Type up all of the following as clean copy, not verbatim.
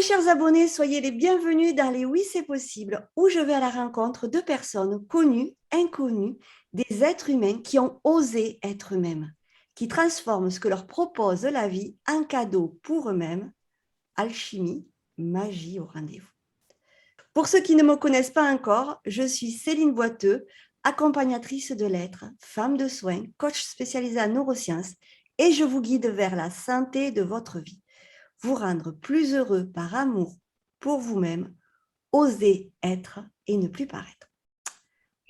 chers abonnés, soyez les bienvenus dans les Oui, c'est possible, où je vais à la rencontre de personnes connues, inconnues, des êtres humains qui ont osé être eux-mêmes, qui transforment ce que leur propose la vie en cadeau pour eux-mêmes. Alchimie, magie au rendez-vous. Pour ceux qui ne me connaissent pas encore, je suis Céline Boiteux, accompagnatrice de l'être, femme de soins, coach spécialisée en neurosciences, et je vous guide vers la santé de votre vie. Vous rendre plus heureux par amour pour vous-même, oser être et ne plus paraître.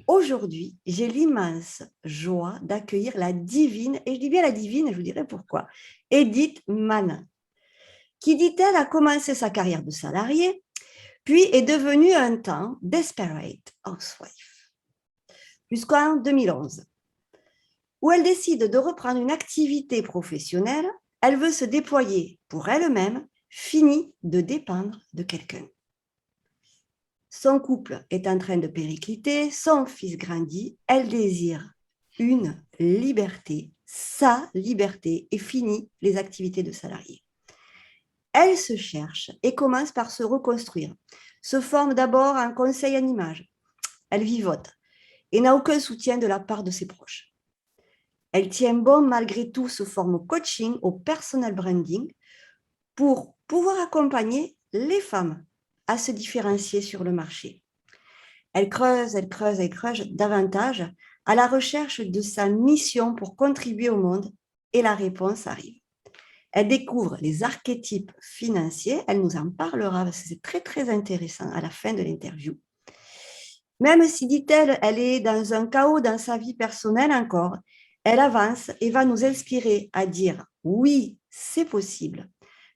Aujourd'hui, j'ai l'immense joie d'accueillir la divine, et je dis bien la divine, je vous dirai pourquoi, Edith Manin, qui, dit-elle, a commencé sa carrière de salariée, puis est devenue un temps desperate housewife, jusqu'en 2011, où elle décide de reprendre une activité professionnelle. Elle veut se déployer pour elle-même, fini de dépendre de quelqu'un. Son couple est en train de péricliter, son fils grandit, elle désire une liberté, sa liberté, et finit les activités de salarié. Elle se cherche et commence par se reconstruire. Se forme d'abord un conseil en images. Elle vivote et n'a aucun soutien de la part de ses proches. Elle tient bon malgré tout, se forme au coaching, au personal branding, pour pouvoir accompagner les femmes à se différencier sur le marché. Elle creuse davantage à la recherche de sa mission pour contribuer au monde et la réponse arrive. Elle découvre les archétypes financiers, elle nous en parlera parce que c'est très très intéressant à la fin de l'interview. Même si, dit-elle, elle est dans un chaos dans sa vie personnelle encore, elle avance et va nous inspirer à dire oui, c'est possible,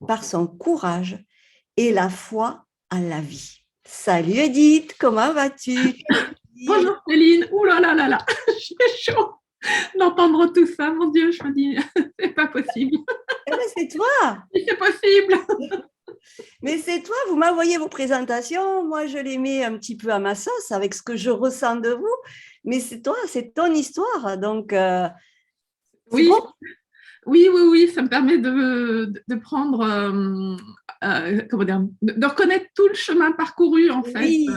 par son courage et la foi en la vie. Salut Edith, comment vas-tu? Bonjour Céline, ouh là là là là, j'ai chaud d'entendre tout ça, mon Dieu, je me dis, c'est pas possible. Eh bien, c'est toi! C'est possible! Mais c'est toi, vous m'envoyez vos présentations, moi je les mets un petit peu à ma sauce avec ce que je ressens de vous, mais c'est toi, c'est ton histoire, donc c'est Oui, bon. oui, oui, oui, ça me permet de prendre, comment dire, de reconnaître tout le chemin parcouru en fait. Oui,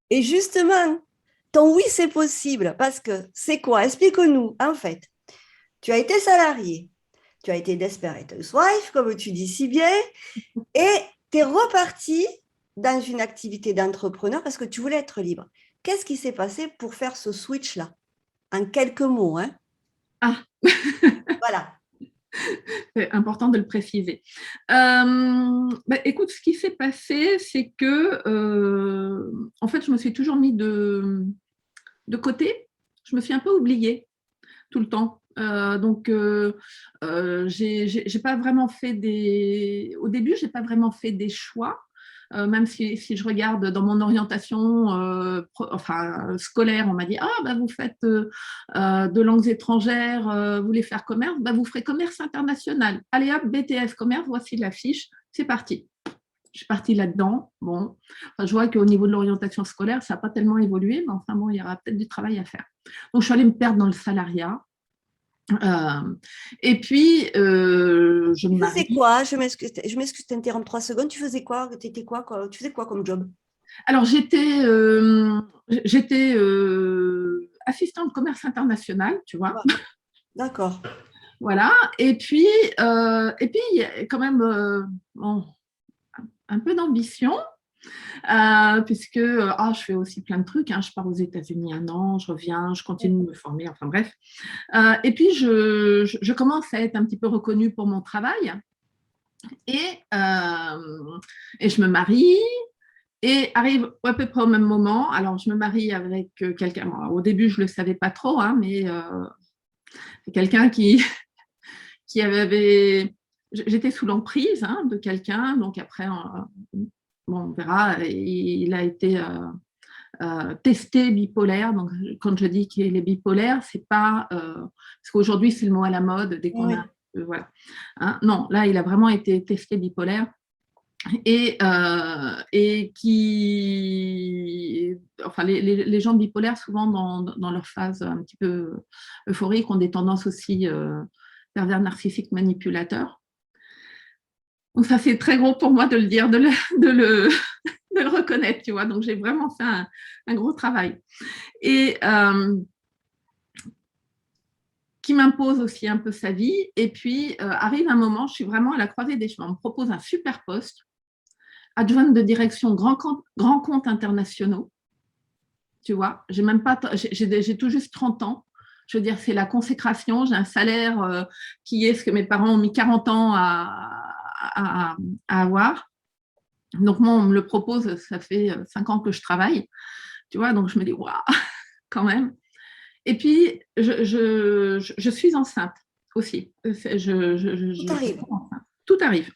et justement, ton oui c'est possible, parce que c'est quoi? Explique-nous, en fait. Tu as été salarié, tu as été desperate housewife, comme tu dis si bien, et tu es reparti dans une activité d'entrepreneur parce que tu voulais être libre. Qu'est-ce qui s'est passé pour faire ce switch-là? En quelques mots, hein? Ah, Voilà. c'est important de le préciser. Écoute, ce qui s'est passé, c'est que, en fait, je me suis toujours mis de côté. Je me suis un peu oubliée tout le temps. J'ai pas vraiment fait au début, j'ai pas vraiment fait des choix. Même si je regarde dans mon orientation scolaire, on m'a dit ah bah vous faites de langues étrangères, vous voulez faire commerce, bah vous ferez commerce international. Allez hop, BTS commerce, voici la fiche, c'est parti. Je suis partie là-dedans. Bon, enfin, je vois qu'au niveau de l'orientation scolaire, ça n'a pas tellement évolué, mais enfin bon, il y aura peut-être du travail à faire. Donc je suis allée me perdre dans le salariat. Et puis, je me Tu faisais marie. quoi? Je m'excuse de t'interrompre 3 secondes. Tu faisais quoi? T'étais quoi? Tu faisais quoi comme job? Alors, j'étais assistante de commerce international, tu vois. Ouais, d'accord. Voilà. Et puis, il y a quand même bon, un peu d'ambition, puisque je fais aussi plein de trucs. Hein. Je pars aux États-Unis un an, je reviens, je continue de me former, enfin bref. Et puis, je commence à être un petit peu reconnue pour mon travail. Et, et je me marie. Et arrive à peu près au même moment. Alors, je me marie avec quelqu'un. Bon, au début, je ne le savais pas trop, hein, mais c'est quelqu'un qui avait. J'étais sous l'emprise de quelqu'un. Donc, après, on verra. Il a été testé bipolaire. Donc, quand je dis qu'il est bipolaire, c'est pas. Parce qu'aujourd'hui, c'est le mot à la mode dès qu'on a. Oui. Voilà. Hein, non, là, il a vraiment été testé bipolaire. Et enfin, les gens bipolaires, souvent dans leur phase un petit peu euphorique, ont des tendances aussi pervers narcissiques manipulateurs. Donc, ça, c'est très gros pour moi de le dire, de le reconnaître, tu vois. Donc, j'ai vraiment fait un gros travail. Et qui m'impose aussi un peu sa vie. Et puis, arrive un moment, je suis vraiment à la croisée des chemins. On me propose un super poste, adjointe de direction grand compte internationaux. Tu vois, j'ai tout juste 30 ans. Je veux dire, c'est la consécration. J'ai un salaire qui est ce que mes parents ont mis 40 ans à avoir. Donc, moi, on me le propose, ça fait 5 ans que je travaille. Tu vois, donc je me dis, waouh, quand même. Et puis, je suis enceinte aussi. Tout arrive. Tout arrive.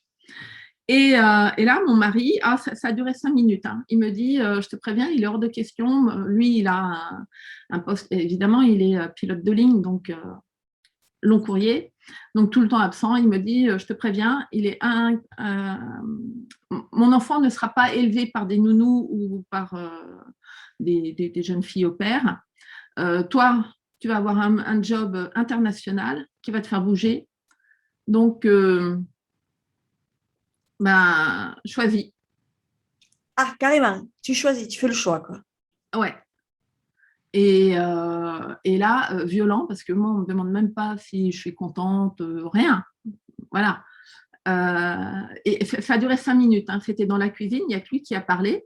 Et là, mon mari, ça a duré 5 minutes. Hein. Il me dit, je te préviens, il est hors de question. Lui, il a un poste, évidemment, il est pilote de ligne, donc long courrier, donc tout le temps absent. Il me dit, je te préviens, mon enfant ne sera pas élevé par des nounous ou par des jeunes filles au père. Toi, tu vas avoir un job international qui va te faire bouger. Donc, choisis. Ah, carrément, tu choisis, tu fais le choix, quoi. Ouais. Et là, violent, parce que moi, on ne me demande même pas si je suis contente, rien. Voilà. Et ça a duré 5 minutes. Hein. C'était dans la cuisine, il n'y a que lui qui a parlé.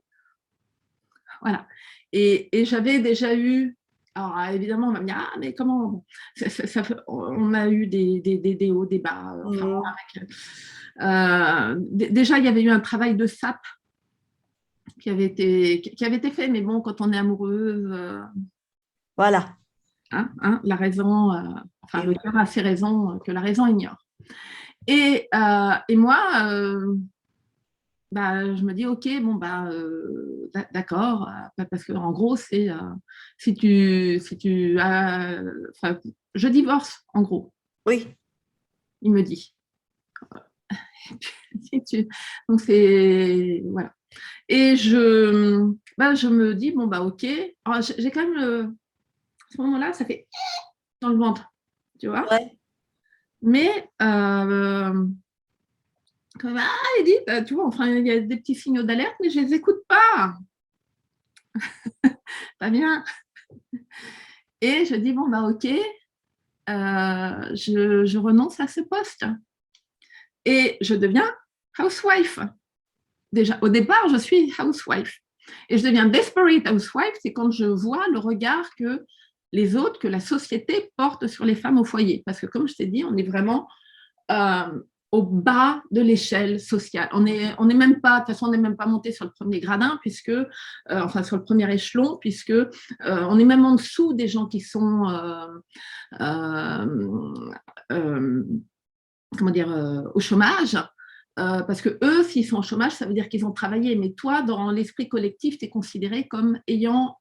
Voilà. Et j'avais déjà eu. Alors, évidemment, on va me dire, ah, mais comment. On a eu des hauts, des bas. Enfin, déjà, il y avait eu un travail de sape qui avait été fait, mais bon, quand on est amoureuse, Voilà. La raison, le cœur a ses raisons que la raison ignore. Et moi, je me dis, ok, bon, d'accord, parce qu'en gros, c'est si tu as. Je divorce, en gros. Oui. Il me dit. Donc, c'est. Voilà. Et je me dis, bon, ok. Alors, j'ai quand même. À ce moment-là, ça fait dans le ventre, tu vois. Ouais. Mais Edith, tu vois, enfin, il y a des petits signaux d'alerte, mais je ne les écoute pas. Pas bien. Et je dis, bon, ok, je renonce à ce poste. Et je deviens housewife. Déjà, au départ, je suis housewife. Et je deviens desperate housewife, c'est quand je vois le regard que les autres, que la société porte sur les femmes au foyer. Parce que comme je t'ai dit, on est vraiment au bas de l'échelle sociale. On est même pas, de toute façon, on n'est même pas monté sur le premier gradin, puisque, sur le premier échelon, puisque on est même en dessous des gens qui sont, au chômage. Parce que eux, s'ils sont au chômage, ça veut dire qu'ils ont travaillé. Mais toi, dans l'esprit collectif, tu es considéré comme ayant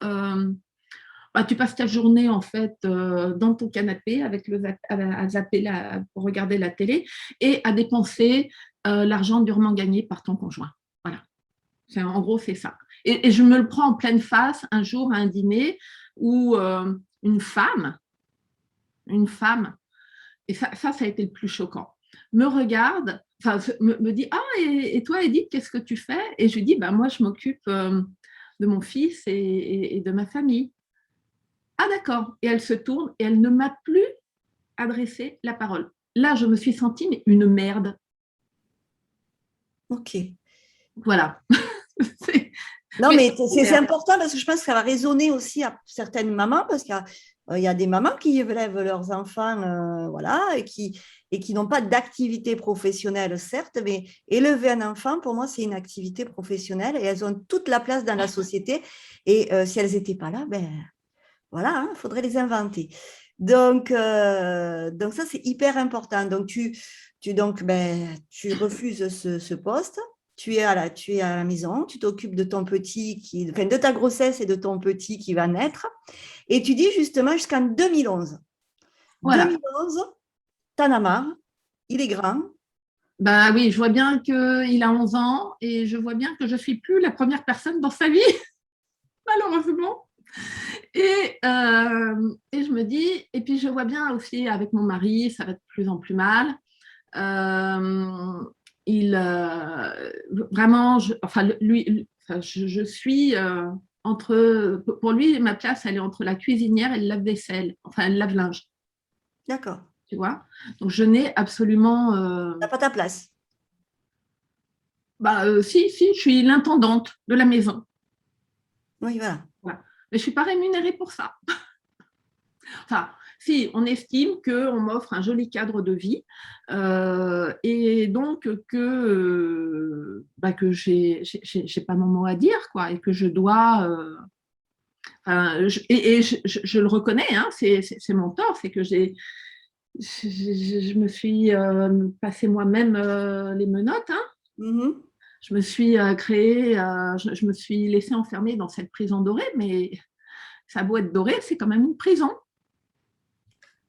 tu passes ta journée en fait dans ton canapé avec à zapper pour regarder la télé et à dépenser l'argent durement gagné par ton conjoint. Voilà. En gros, c'est ça. Et je me le prends en pleine face un jour à un dîner où une femme, et ça a été le plus choquant, me regarde, me dit, ah, et toi, Edith, qu'est-ce que tu fais? Et je lui dis, moi, je m'occupe de mon fils et de ma famille. Ah d'accord. Et elle se tourne et elle ne m'a plus adressé la parole. Là, je me suis sentie mais une merde. Ok. Voilà. Non, mais c'est important parce que je pense que ça va résonner aussi à certaines mamans parce qu'il y a des mamans qui élèvent leurs enfants voilà, et qui n'ont pas d'activité professionnelle, certes, mais élever un enfant, pour moi, c'est une activité professionnelle et elles ont toute la place dans la société. Et si elles n'étaient pas là, voilà, il faudrait les inventer. Donc ça, c'est hyper important. Donc, tu refuses ce poste. Tu es à la maison, tu t'occupes de ton petit, de ta grossesse et de ton petit qui va naître. Et tu dis justement jusqu'en 2011. Voilà. 2011, t'en as marre, il est grand. Oui, je vois bien qu'il a 11 ans et je vois bien que je ne suis plus la première personne dans sa vie, malheureusement. Et je me dis, et puis je vois bien aussi avec mon mari, ça va de plus en plus mal. vraiment, je suis pour lui, ma place, elle est entre la cuisinière et le lave-vaisselle, enfin, le lave-linge, D'accord. tu vois. Donc, je n'ai absolument. T'as pas ta place. Si, je suis l'intendante de la maison. Oui, voilà. Voilà. Mais je ne suis pas rémunérée pour ça. Enfin, si, on estime qu'on m'offre un joli cadre de vie et donc que j'ai pas mon mot à dire, quoi, et que je dois. Je le reconnais, hein, c'est mon tort, c'est que je me suis passé moi-même les menottes. Hein. Mhm. Je me suis créée, je me suis laissée enfermer dans cette prison dorée, mais ça a beau être doré, c'est quand même une prison.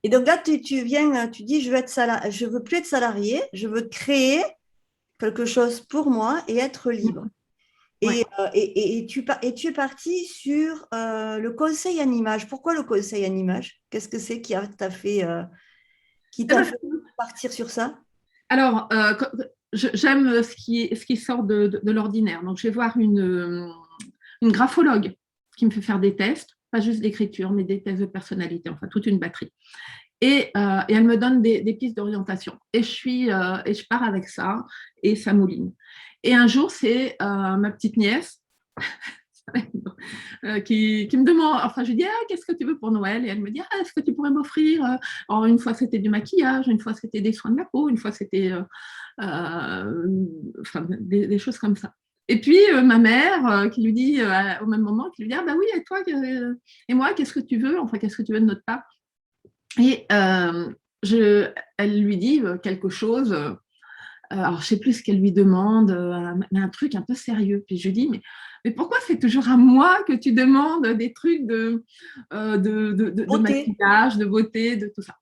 Et donc là, tu viens, tu dis, je veux plus être salarié, je veux créer quelque chose pour moi et être libre. Ouais. Et tu es parti sur le conseil en image. Pourquoi le conseil en image? Qu'est-ce que c'est qui Eh t'a ben, fait partir sur ça? alors, j'aime ce qui sort de l'ordinaire. Donc, je vais voir une graphologue qui me fait faire des tests, pas juste d'écriture, mais des tests de personnalité, enfin, toute une batterie. Et elle me donne des pistes d'orientation. Et je pars avec ça, et ça mouline. Et un jour, c'est ma petite nièce qui me demande, enfin, je lui dis, ah, qu'est-ce que tu veux pour Noël? Et elle me dit, ah, est-ce que tu pourrais m'offrir alors, une fois, c'était du maquillage, une fois, c'était des soins de la peau, une fois, c'était enfin, des choses comme ça. Et puis, ma mère, qui lui dit, au même moment, qui lui dit, ah, bah oui, et toi, et moi, qu'est-ce que tu veux? Enfin, qu'est-ce que tu veux de notre part? Et elle lui dit quelque chose. Alors, je ne sais plus ce qu'elle lui demande, mais un truc un peu sérieux. Puis je lui dis, mais pourquoi c'est toujours à moi que tu demandes des trucs de maquillage, de beauté, de tout ça,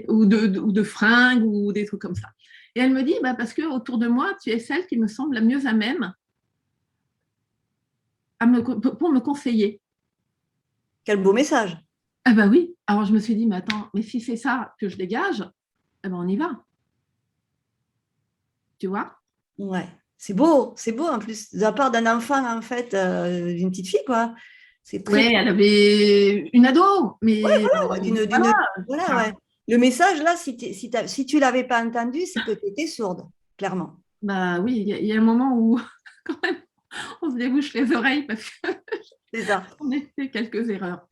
ou de fringues, ou des trucs comme ça. Et elle me dit, parce que autour de moi, tu es celle qui me semble la mieux à même pour me conseiller. Quel beau message. Ah bah oui. Alors je me suis dit, mais attends, mais si c'est ça que je dégage, eh ben on y va. Tu vois? Ouais. C'est beau en plus, de la part d'un enfant, en fait, d'une petite fille, quoi. C'est très, Ouais, elle avait une ado, ouais, mais voilà, ouais, voilà. voilà, Enfin, ouais. Le message, là, si tu l'avais pas entendu, c'est que tu étais sourde, clairement. bah oui, il y a un moment où quand même on se débouche les oreilles parce C'est ça. qu'on a fait quelques erreurs.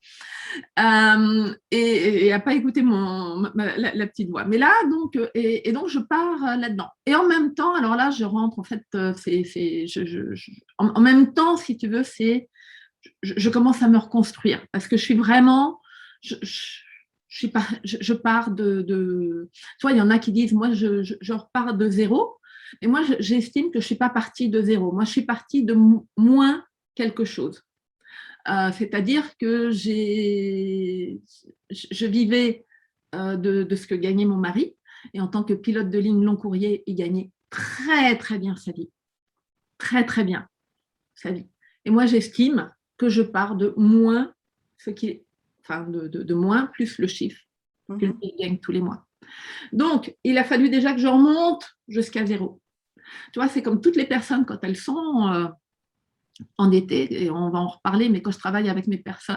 Et à pas écouter la petite voix. Mais là, donc, donc je pars là-dedans. Et en même temps, alors là, je rentre, en fait, en même temps, si tu veux, je commence à me reconstruire parce que je suis vraiment, je pars tu vois, il y en a qui disent, moi, je repars de zéro. Et moi, j'estime que je ne suis pas partie de zéro. Moi, je suis partie de moins quelque chose. C'est-à-dire que je vivais de ce que gagnait mon mari. Et en tant que pilote de ligne long courrier, il gagnait très, très bien sa vie. Très, très bien sa vie. Et moi, j'estime que je pars de moins, de moins plus le chiffre que Mhm. lui gagne tous les mois. Donc, il a fallu déjà que je remonte jusqu'à zéro. Tu vois, c'est comme toutes les personnes quand elles sont endettées, et on va en reparler, mais quand je travaille avec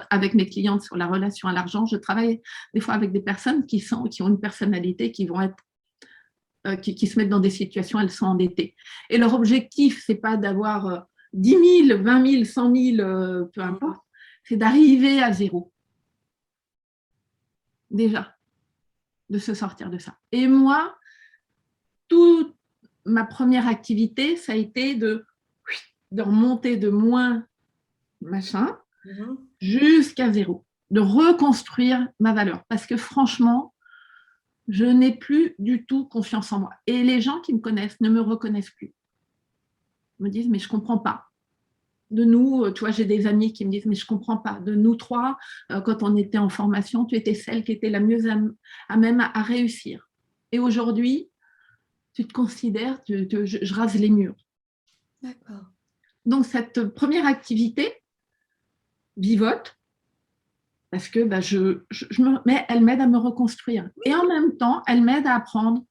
avec mes clientes sur la relation à l'argent, je travaille des fois avec des personnes qui ont une personnalité, qui vont être qui se mettent dans des situations, elles sont endettées. Et leur objectif, c'est pas d'avoir 10 000, 20 000, 100 000, peu importe, c'est d'arriver à zéro. Déjà, de se sortir de ça. Et moi, toute ma première activité, ça a été de remonter de moins machin Mhm. jusqu'à zéro, de reconstruire ma valeur. Parce que franchement, je n'ai plus du tout confiance en moi. Et les gens qui me connaissent ne me reconnaissent plus. Ils me disent, mais je ne comprends pas. De nous, tu vois, j'ai des amis qui me disent, mais je ne comprends pas. De nous trois, quand on était en formation, tu étais celle qui était la mieux à même à réussir. Et aujourd'hui, tu te considères, je rase les murs. D'accord. Donc, cette première activité vivote, parce que mais elle m'aide à me reconstruire. Et en même temps, elle m'aide à apprendre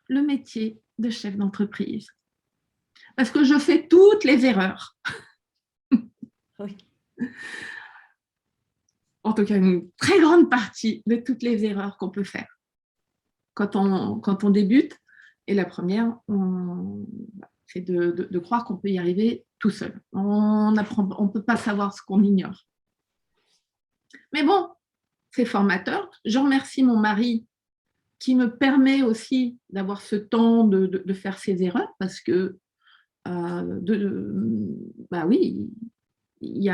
le métier de chef d'entreprise. parce que je fais toutes les erreurs. Oui. En tout cas, une très grande partie de toutes les erreurs qu'on peut faire quand on débute. Et la première, c'est de croire qu'on peut y arriver tout seul. On ne peut pas savoir ce qu'on ignore. Mais bon, c'est formateur. Je remercie mon mari qui me permet aussi d'avoir ce temps de faire ces erreurs parce que, bah oui, j'ai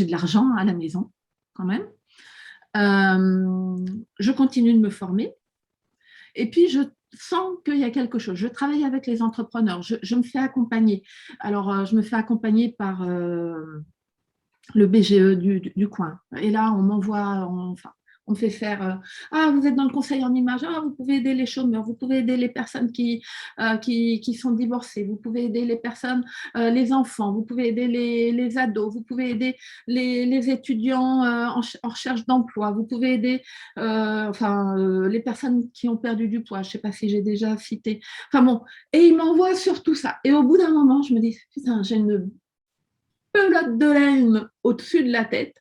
de l'argent à la maison quand même. Je continue de me former et puis je sens qu'il y a quelque chose. Je travaille avec les entrepreneurs, je me fais accompagner. Alors, je me fais accompagner par le BGE du coin. Et là, on m'envoie, enfin, on me fait faire ah, vous êtes dans le conseil en images, ah, vous pouvez aider les chômeurs, vous pouvez aider les personnes qui sont divorcées, vous pouvez aider les personnes, les enfants, vous pouvez aider les ados, vous pouvez aider les étudiants en recherche d'emploi, vous pouvez aider les personnes qui ont perdu du poids. Je ne sais pas si j'ai déjà cité. Enfin bon, et il m'envoie sur tout ça. Et au bout d'un moment, je me dis, putain, j'ai une pelote de laine au-dessus de la tête.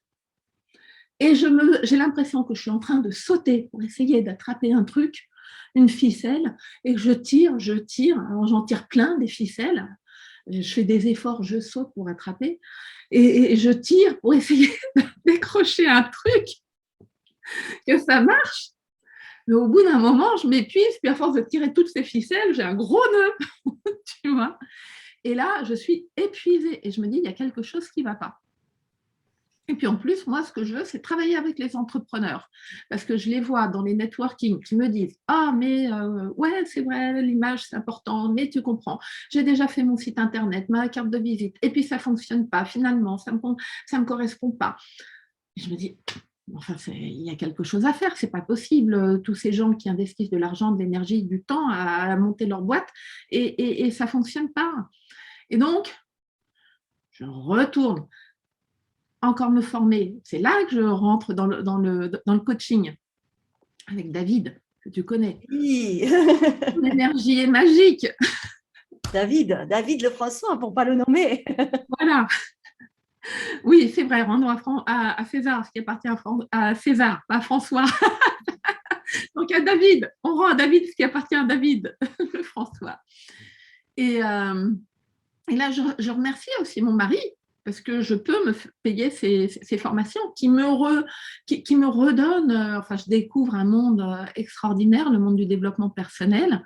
Et j'ai l'impression que je suis en train de sauter pour essayer d'attraper un truc, une ficelle, et que je tire. Alors j'en tire plein des ficelles. Je fais des efforts, je saute pour attraper. Et je tire pour essayer de décrocher un truc, que ça marche. Mais au bout d'un moment, je m'épuise, puis à force de tirer toutes ces ficelles, j'ai un gros nœud, tu vois. Et là, je suis épuisée et je me dis, il y a quelque chose qui ne va pas. Et puis en plus, moi, ce que je veux, c'est travailler avec les entrepreneurs. Parce que je les vois dans les networking qui me disent, ah, mais ouais, c'est vrai, l'image, c'est important, mais tu comprends. J'ai déjà fait mon site internet, ma carte de visite, et puis ça ne fonctionne pas. Finalement, ça me correspond pas. Et je me dis, enfin, il y a quelque chose à faire. C'est pas possible. Tous ces gens qui investissent de l'argent, de l'énergie, du temps à monter leur boîte, et ça ne fonctionne pas. Et donc, je retourne encore me former. C'est là que je rentre dans le coaching avec David, que tu connais. Oui. L'énergie est magique. David Lefrançois, pour ne pas le nommer. Voilà. Oui, c'est vrai, rendons à César ce qui appartient à César, pas à François. Donc à David, on rend à David ce qui appartient à David, François. Et là, je remercie aussi mon mari parce que je peux me payer ces formations qui me redonnent, enfin, je découvre un monde extraordinaire, le monde du développement personnel.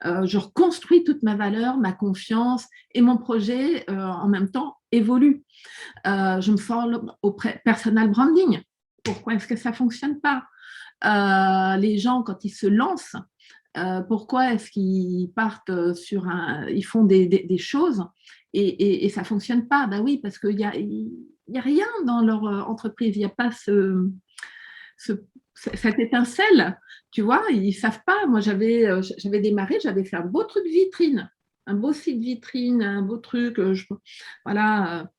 Je reconstruis toute ma valeur, ma confiance et mon projet en même temps évolue. Je me forme au personal branding. Pourquoi est-ce que ça ne fonctionne pas? Les gens, quand ils se lancent, pourquoi est-ce qu'ils partent ils font des choses et ça ne fonctionne pas? Ben oui, parce qu'il y a rien dans leur entreprise, il n'y a pas cette étincelle, tu vois, ils ne savent pas. Moi, j'avais démarré, j'avais fait un beau truc vitrine, un beau site vitrine, un beau truc, voilà.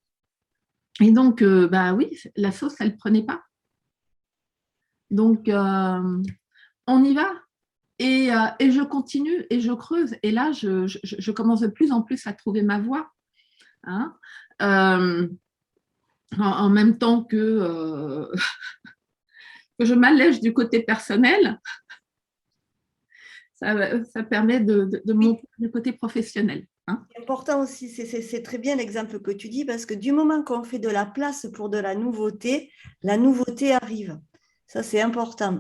Et donc, bah oui, la sauce, elle ne prenait pas. Donc, on y va. Et je continue et je creuse. Et là, je commence de plus en plus à trouver ma voie. Hein. En même temps que je m'allège du côté personnel, ça permet de monter le côté professionnel. Hein. C'est important aussi, c'est très bien l'exemple que tu dis, parce que du moment qu'on fait de la place pour de la nouveauté arrive. Ça, c'est important.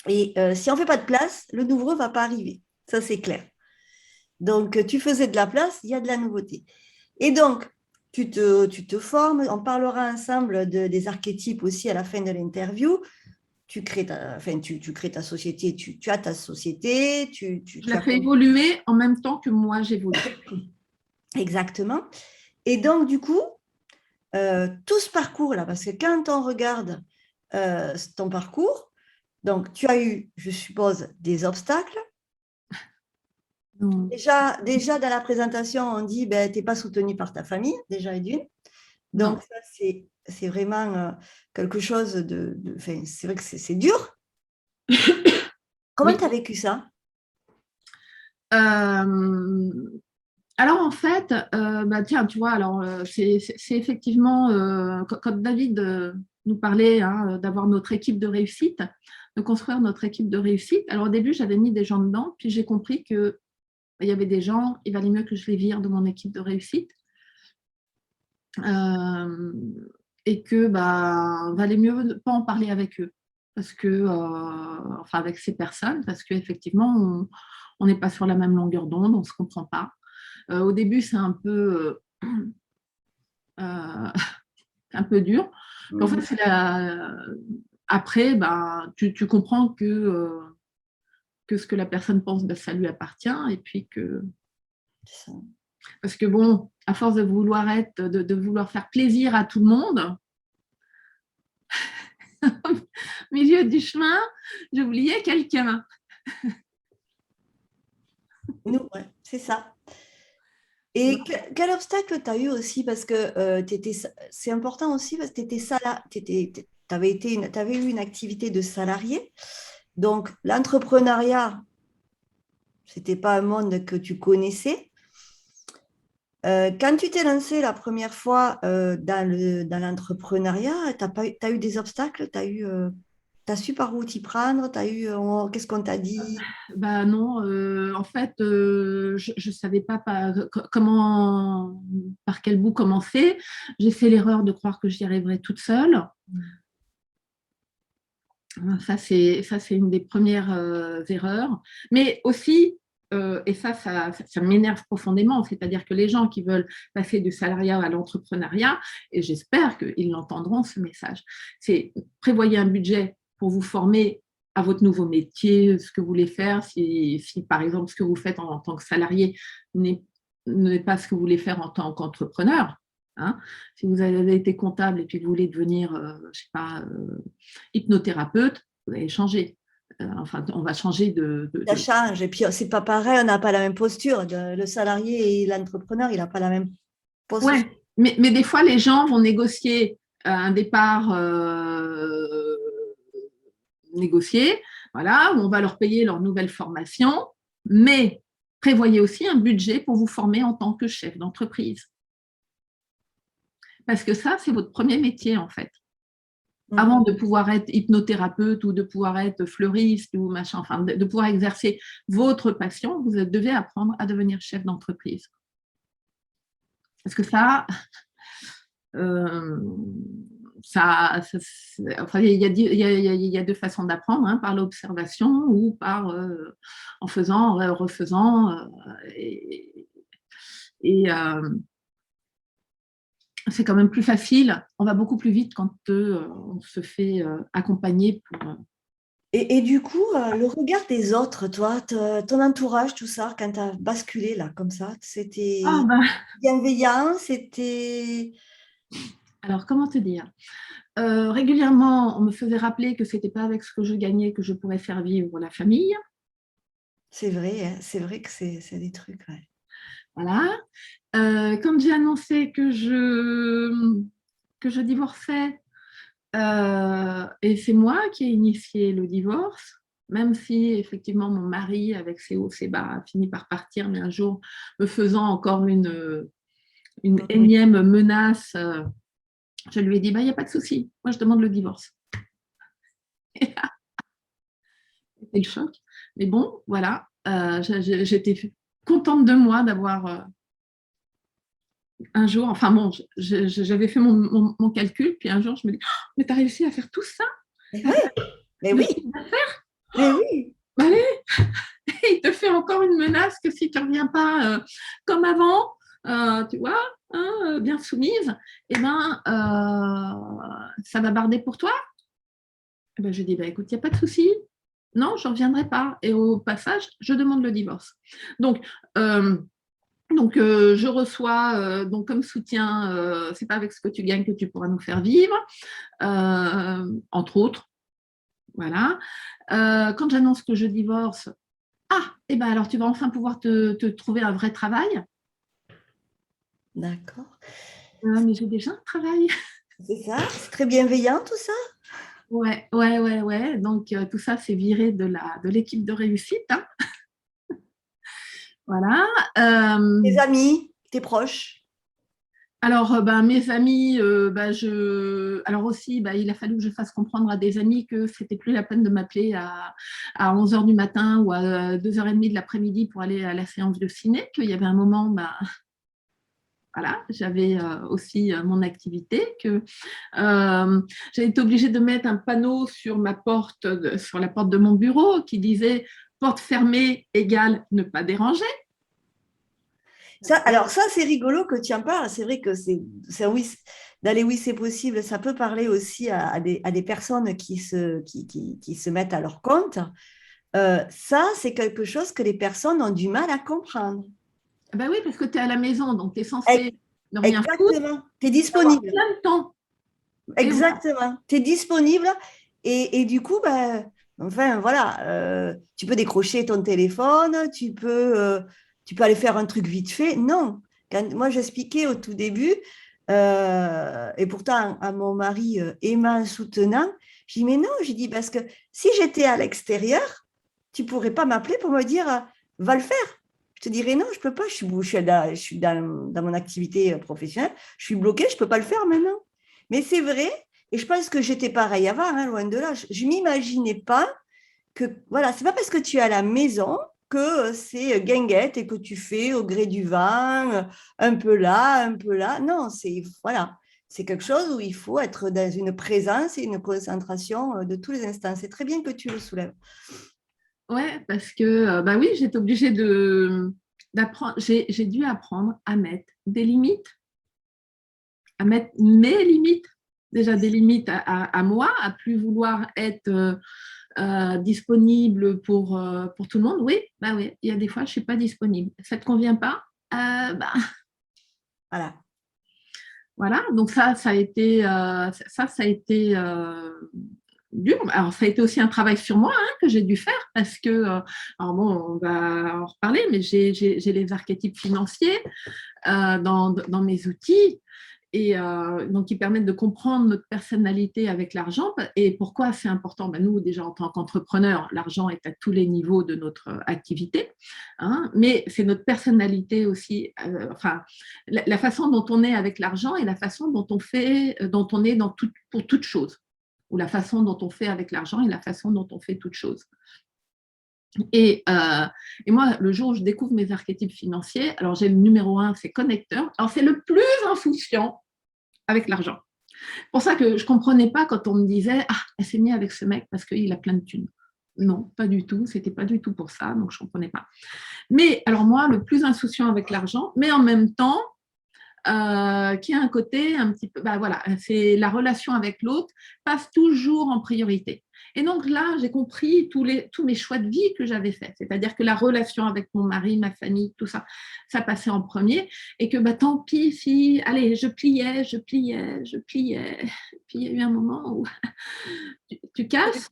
Et si on ne fait pas de place, le nouveau ne va pas arriver. Ça, c'est clair. Donc, tu faisais de la place, il y a de la nouveauté. Et donc, tu te formes, on parlera ensemble des archétypes aussi à la fin de l'interview. Tu crées ta société, tu as ta société. Je la fais évoluer en même temps que moi, j'évolue. Exactement. Et donc, du coup, tout ce parcours-là, parce que quand on regarde ton parcours, donc tu as eu, je suppose, des obstacles. Déjà, dans la présentation, on dit ben, tu n'es pas soutenu par ta famille, déjà et d'une. Donc, ça, c'est vraiment quelque chose c'est vrai que c'est dur. Comment tu as vécu ça? Alors en fait, bah, tiens, tu vois, alors c'est effectivement quand David nous parlait hein, d'avoir notre équipe de réussite, de construire notre équipe de réussite. Alors au début, j'avais mis des gens dedans, puis j'ai compris que il y avait des gens, il valait mieux que je les vire de mon équipe de réussite. Et que bah, valait mieux ne pas en parler avec eux, parce que, enfin avec ces personnes, parce qu'effectivement, on n'est pas sur la même longueur d'onde, on ne se comprend pas. Au début, c'est un peu dur. En fait, après, bah, tu comprends que ce que la personne pense, bah, ça lui appartient, et puis que parce que bon, à force de vouloir de vouloir faire plaisir à tout le monde, au milieu du chemin, j'ai oublié quelqu'un. Nous, ouais, c'est ça. Et quel obstacle tu as eu aussi? Parce que c'est important aussi parce que tu avais eu une activité de salarié. Donc, l'entrepreneuriat, c'était pas un monde que tu connaissais. Quand tu t'es lancé la première fois dans l'entrepreneuriat, t'as eu des obstacles, t'as su par où t'y prendre, qu'est-ce qu'on t'a dit? Bah non, en fait, je ne savais pas comment, par quel bout commencer. J'ai fait l'erreur de croire que j'y arriverais toute seule. Ça, c'est une des premières erreurs. Mais aussi, et ça m'énerve profondément, c'est-à-dire que les gens qui veulent passer du salariat à l'entrepreneuriat, et j'espère qu'ils l'entendront, ce message, c'est prévoyez un budget pour vous former à votre nouveau métier, ce que vous voulez faire, si par exemple ce que vous faites en tant que salarié n'est pas ce que vous voulez faire en tant qu'entrepreneur. Hein. Si vous avez été comptable et puis vous voulez devenir, je sais pas, hypnothérapeute, vous allez changer. Enfin, on va changer Ça change. Et puis, c'est pas pareil, on n'a pas la même posture. Le salarié et l'entrepreneur, il n'a pas la même posture. Ouais, mais des fois, les gens vont négocier un départ négocié, voilà, où on va leur payer leur nouvelle formation, mais prévoyez aussi un budget pour vous former en tant que chef d'entreprise. Parce que ça, c'est votre premier métier, en fait. Avant de pouvoir être hypnothérapeute ou de pouvoir être fleuriste ou machin, enfin, de pouvoir exercer votre passion, vous devez apprendre à devenir chef d'entreprise. Parce que euh, enfin, il y a deux façons d'apprendre, hein, par l'observation ou en faisant, en refaisant. Et c'est quand même plus facile. On va beaucoup plus vite quand on se fait accompagner pour. Et du coup, le regard des autres, toi, ton entourage, tout ça, quand tu as basculé là, comme ça, Ah c'était ben, bienveillant, c'était. alors, comment te dire régulièrement, on me faisait rappeler que ce n'était pas avec ce que je gagnais que je pourrais faire vivre la famille. C'est vrai, hein, c'est vrai que c'est des trucs. Ouais. Voilà. Quand j'ai annoncé que je divorçais, et c'est moi qui ai initié le divorce, même si effectivement mon mari, avec ses hauts, ses bas, a fini par partir, mais un jour, me faisant encore une énième menace, je lui ai dit, bah, il n'y a pas de souci, moi je demande le divorce. C'était le choc. Mais bon, voilà, j'étais contente de moi d'avoir un jour, enfin bon, j'avais fait mon calcul, puis un jour, je me dis, oh, mais tu as réussi à faire tout ça? Mais ouais, mais Le oui, chiffre d'affaires. mais oui. Allez, il te fait encore une menace que si tu ne reviens pas comme avant, tu vois, hein, bien soumise, eh ben, ça va barder pour toi. Eh ben, je dis, bah, écoute, il n'y a pas de souci. Non, je ne reviendrai pas. Et au passage, je demande le divorce. Donc, je reçois donc comme soutien, c'est pas avec ce que tu gagnes que tu pourras nous faire vivre, entre autres. Voilà. Quand j'annonce que je divorce, ah, et ben alors tu vas enfin pouvoir te trouver un vrai travail. D'accord. Mais j'ai déjà un travail. C'est ça, c'est très bienveillant tout ça. Ouais, ouais, ouais, ouais. Donc tout ça, c'est viré de l'équipe de réussite. Hein. Voilà. Euh, Tes amis, tes proches. alors, mes amis, alors aussi, il a fallu que je fasse comprendre à des amis que c'était plus la peine de m'appeler à 11 heures du matin ou à 2h30 de l'après-midi pour aller à la séance de ciné, qu'il y avait un moment, voilà, j'avais aussi mon activité, que j'ai été obligée de mettre un panneau sur ma porte, sur la porte de mon bureau qui disait porte fermée égale ne pas déranger. Ça, alors ça, c'est rigolo que tu en parles. C'est vrai que oui, d'aller oui, c'est possible. Ça peut parler aussi à des personnes qui se mettent à leur compte. Ça, c'est quelque chose que les personnes ont du mal à comprendre. Ben oui, parce que tu es à la maison, donc tu es Ex- censé ne rien foutre, Exactement. Tu es avoir disponible. plein de temps. Et voilà. Exactement. Tu es disponible et du coup, ben, enfin, voilà, tu peux décrocher ton téléphone, tu peux aller faire un truc vite fait. Non. Moi, j'expliquais au tout début, et pourtant à mon mari aimant, soutenant, je dis, mais non, je dis, parce que si j'étais à l'extérieur, tu ne pourrais pas m'appeler pour me dire, va le faire. Je te dirais, non, je ne peux pas, je suis dans mon activité professionnelle, je suis bloquée, je ne peux pas le faire maintenant. Mais c'est vrai, et je pense que j'étais pareil avant, hein, loin de là. Je ne m'imaginais pas que, voilà, c'est pas parce que tu es à la maison que c'est guinguette et que tu fais au gré du vent, un peu là, un peu là. Non, voilà, c'est quelque chose où il faut être dans une présence et une concentration de tous les instants. C'est très bien que tu le soulèves. Ouais, parce que oui, j'étais obligée d'apprendre, j'ai dû apprendre à mettre des limites, à mettre mes limites, déjà des limites à moi, à plus vouloir être disponible pour tout le monde. Oui, oui, il y a des fois, je ne suis pas disponible. Ça ne te convient pas? Voilà. Voilà, donc ça a été, ça a été dur. Alors, ça a été aussi un travail sur moi que j'ai dû faire parce que, alors bon, on va en reparler, mais j'ai les archétypes financiers dans mes outils et donc qui permettent de comprendre notre personnalité avec l'argent. Et pourquoi c'est important? Nous, déjà en tant qu'entrepreneurs, l'argent est à tous les niveaux de notre activité, hein, mais c'est notre personnalité aussi, enfin la façon dont on est avec l'argent et la façon dont on fait, dont on est pour toute chose, ou la façon dont on fait avec l'argent et la façon dont on fait toute chose. Et moi, le jour où je découvre mes archétypes financiers, alors j'ai le numéro 1, c'est connecteur. Alors c'est le plus insouciant avec l'argent. C'est pour ça que je ne comprenais pas quand on me disait « Ah, elle s'est mise avec ce mec parce qu'il a plein de thunes ». Non, pas du tout. C'était pas du tout pour ça, donc je ne comprenais pas. Mais alors moi, le plus insouciant avec l'argent, mais en même temps, qui a un côté un petit peu, voilà, c'est la relation avec l'autre passe toujours en priorité. Et donc là, j'ai compris tous mes choix de vie que j'avais faits. C'est-à-dire que la relation avec mon mari, ma famille, tout ça, ça passait en premier. Et que tant pis si, allez, je pliais. Puis il y a eu un moment où tu casses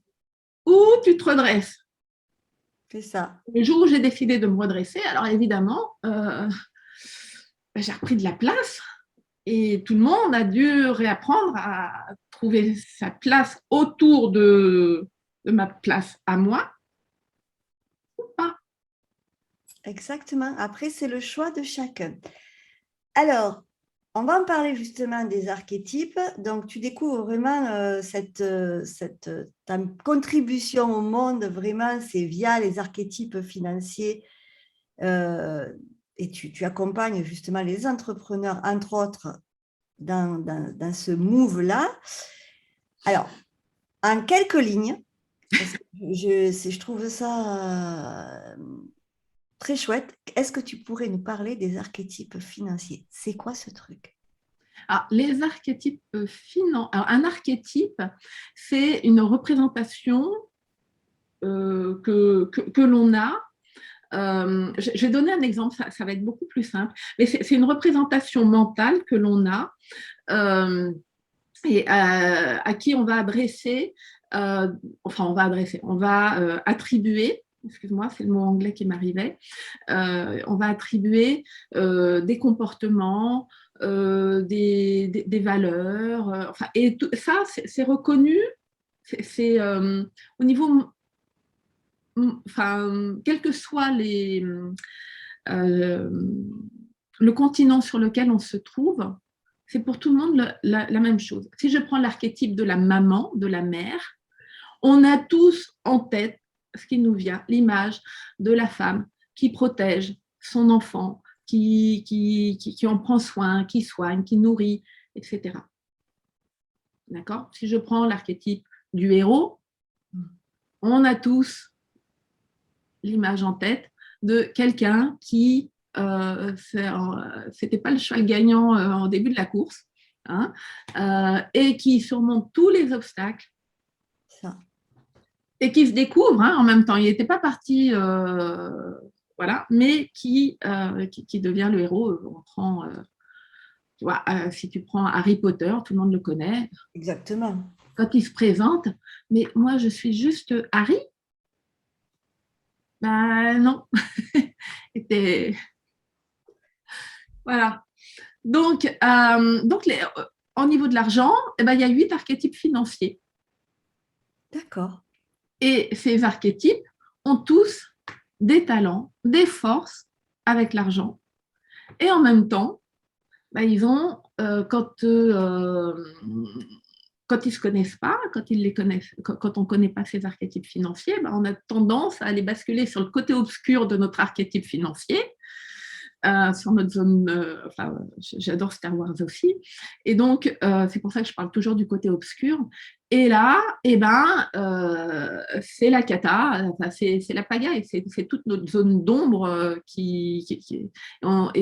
ou tu te redresses. C'est ça. Le jour où j'ai décidé de me redresser, alors évidemment, j'ai repris de la place et tout le monde a dû réapprendre à trouver sa place autour de ma place à moi ou pas. Exactement. Après, c'est le choix de chacun. Alors, on va en parler justement des archétypes. Donc, tu découvres vraiment ta contribution au monde, vraiment, c'est via les archétypes financiers. Et tu accompagnes justement les entrepreneurs, entre autres, dans ce move-là. Alors, en quelques lignes, parce que je trouve ça très chouette. Est-ce que tu pourrais nous parler des archétypes financiers? C'est quoi ce truc? Alors, les archétypes financiers. Alors, un archétype, c'est une représentation que l'on a. Je vais donner un exemple, ça va être beaucoup plus simple, mais c'est une représentation mentale que l'on a et à qui on va adresser, on va attribuer, excuse-moi, c'est le mot anglais qui m'arrivait, on va attribuer des comportements, des valeurs, et tout ça, c'est reconnu, c'est au niveau, quels que soient euh, le continent sur lequel on se trouve, c'est pour tout le monde la même chose. Si je prends l'archétype de la maman, de la mère, on a tous en tête ce qui nous vient, l'image de la femme qui protège son enfant, qui en prend soin, qui soigne, qui nourrit, etc. D'accord? Si je prends l'archétype du héros, on a tous l'image en tête de quelqu'un qui, c'était pas le cheval gagnant en début de la course, hein, et qui surmonte tous les obstacles. Ça. Et qui se découvre hein, en même temps. Il n'était pas parti, voilà, mais qui devient le héros. On prend, tu vois, si tu prends Harry Potter, tout le monde le connaît. Exactement. Quand il se présente, mais moi je suis juste Harry. Ben non. Était... Voilà. Donc au niveau de l'argent, eh ben, il y a 8 archétypes financiers. D'accord. Et ces archétypes ont tous des talents, des forces avec l'argent. Et en même temps, bah, ils ont, quand ils ne se connaissent pas, quand ils les connaissent, quand on ne connaît pas ces archétypes financiers, bah, on a tendance à les basculer sur le côté obscur de notre archétype financier, sur notre zone, enfin, j'adore Star Wars aussi, et donc c'est pour ça que je parle toujours du côté obscur. Et là, eh ben, c'est la cata, enfin, c'est la pagaille, c'est toute notre zone d'ombre et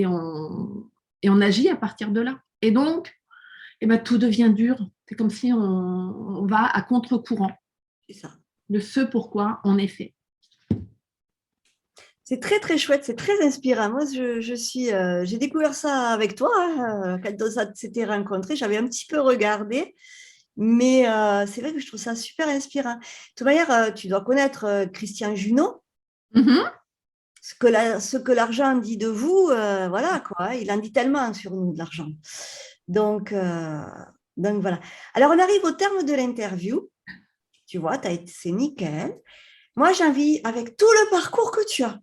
on agit à partir de là. Et donc, eh ben, tout devient dur. C'est comme si on va à contre-courant de ce pourquoi on est fait. C'est très, très chouette, c'est très inspirant. Moi, j'ai découvert ça avec toi hein, quand on s'était rencontrés. J'avais un petit peu regardé, mais c'est vrai que je trouve ça super inspirant. De toute manière, tu dois connaître Christian Junot. Mm-hmm. Ce que l'argent dit de vous, voilà quoi, il en dit tellement sur nous de l'argent. Donc, voilà. Alors, on arrive au terme de l'interview. Tu vois, c'est nickel. Moi, j'ai envie, avec tout le parcours que tu as,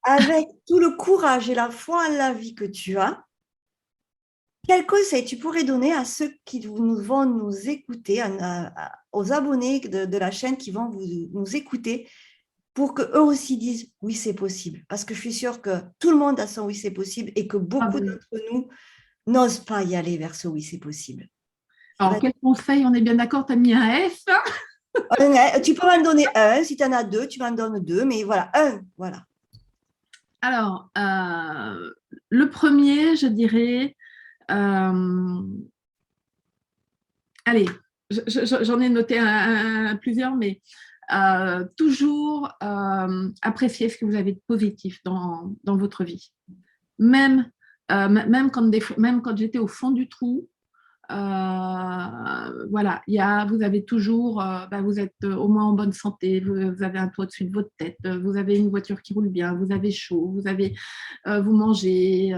avec tout le courage et la foi en la vie que tu as, quel conseil tu pourrais donner à ceux qui vont nous écouter, aux abonnés de la chaîne qui vont nous écouter, pour qu'eux aussi disent oui, c'est possible. Parce que je suis sûre que tout le monde a son oui, c'est possible et que beaucoup d'entre nous n'osent pas y aller vers ce oui, c'est possible. Alors, quel conseil? On est bien d'accord, tu as mis un F. Tu peux m'en donner un. Si tu en as deux, tu m'en donnes deux. Mais voilà, un. Voilà. Alors, le premier, je dirais, allez, j'en ai noté plusieurs, mais toujours apprécier ce que vous avez de positif dans votre vie. Même quand j'étais au fond du trou, voilà, vous avez toujours, vous êtes au moins en bonne santé, vous avez un toit au-dessus de votre tête, vous avez une voiture qui roule bien, vous avez chaud, vous mangez.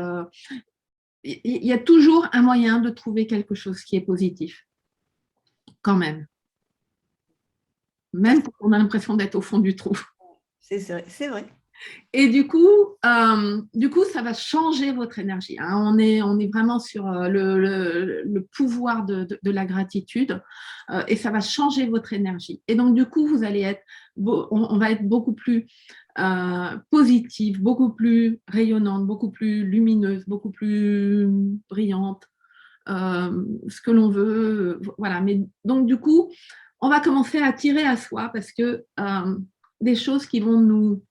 Il y a toujours un moyen de trouver quelque chose qui est positif, quand même. Même quand on a l'impression d'être au fond du trou. C'est vrai, c'est vrai. Et du coup, ça va changer votre énergie. Hein. On est vraiment sur le pouvoir de la gratitude et ça va changer votre énergie. Et donc, du coup, vous allez être, on va être beaucoup plus positive, beaucoup plus rayonnante, beaucoup plus lumineuse, beaucoup plus brillante, ce que l'on veut. Voilà. Mais donc, du coup, on va commencer à attirer à soi parce que des choses qui vont nous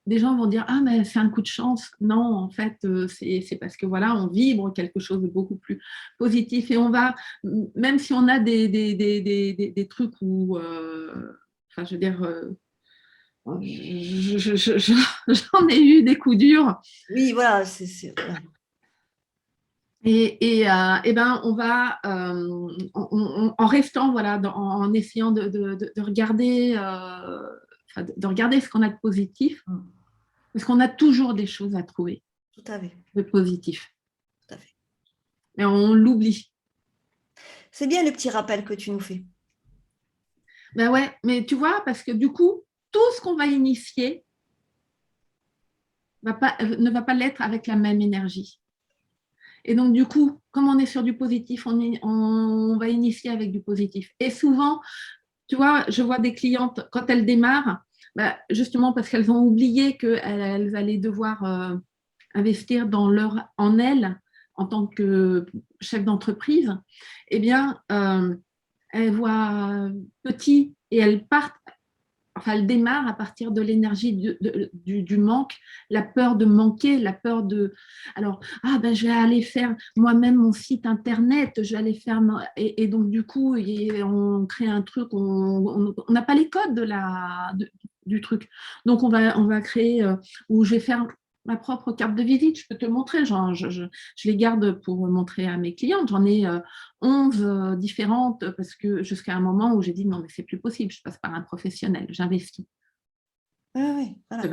des gens vont dire ah mais c'est un coup de chance. Non, en fait c'est parce que voilà on vibre quelque chose de beaucoup plus positif et on va même si on a des trucs où enfin je veux dire j'en ai eu des coups durs. Oui, voilà. Et ben on va en restant voilà en essayant de regarder de regarder ce qu'on a de positif. Parce qu'on a toujours des choses à trouver. Tout à fait. De positif. Tout à fait. Mais on l'oublie. C'est bien le petit rappel que tu nous fais. Ben ouais, mais tu vois, parce que du coup, tout ce qu'on va initier ne va pas l'être avec la même énergie. Et donc, du coup, comme on est sur du positif, on va initier avec du positif. Et souvent, tu vois, je vois des clientes, quand elles démarrent, justement parce qu'elles ont oublié qu'elles allaient devoir investir en elles en tant que chef d'entreprise, eh bien, elles voient petit et elles partent, enfin, elles démarrent à partir de l'énergie du manque, la peur de manquer, la peur de. Alors, je vais aller faire moi-même mon site internet, je vais aller faire. Et donc, du coup, on crée un truc, on n'a pas les codes du truc. Donc, on va créer, ou je vais faire ma propre carte de visite, je peux te le montrer, je les garde pour montrer à mes clientes, j'en ai 11 différentes parce que jusqu'à un moment où j'ai dit non mais c'est plus possible, je passe par un professionnel, j'investis. Oui, voilà.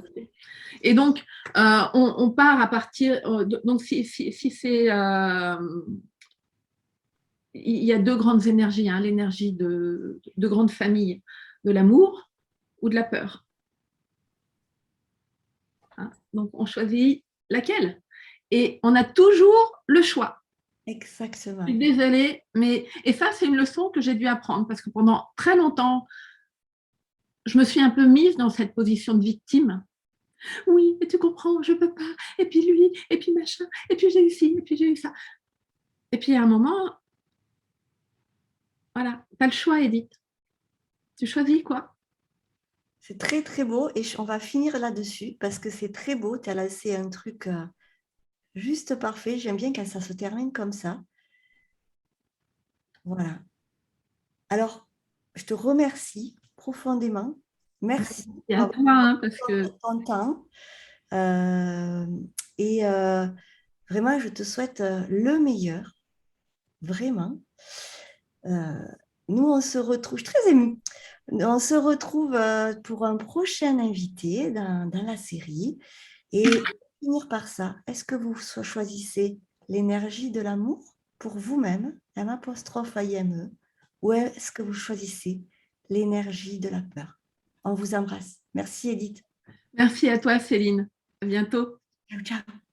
Et donc on part à partir, donc si c'est il y a deux grandes énergies, hein, l'énergie de grande famille, de l'amour ou de la peur. Hein, donc on choisit laquelle et on a toujours le choix. Exactement. Je suis désolée, mais et ça c'est une leçon que j'ai dû apprendre parce que pendant très longtemps je me suis un peu mise dans cette position de victime. Oui, mais tu comprends, je peux pas. Et puis lui, et puis machin, et puis j'ai eu ci, et puis j'ai eu ça. Et puis à un moment, voilà, tu as le choix, Edith. Tu choisis quoi? C'est très, très beau et on va finir là-dessus parce que c'est très beau. Tu as laissé un truc juste parfait. J'aime bien quand ça se termine comme ça. Voilà. Alors, je te remercie profondément. Merci Et à pour toi, hein, parce que ton temps. Euh, et vraiment, je te souhaite le meilleur. Vraiment. Euh, nous, on se retrouve, je suis très émue. On se retrouve pour un prochain invité dans la série. Et pour finir par ça, est-ce que vous choisissez l'énergie de l'amour pour vous-même, M''AIME, ou est-ce que vous choisissez l'énergie de la peur? On vous embrasse. Merci Edith. merci à toi, Céline. À bientôt. Ciao, ciao.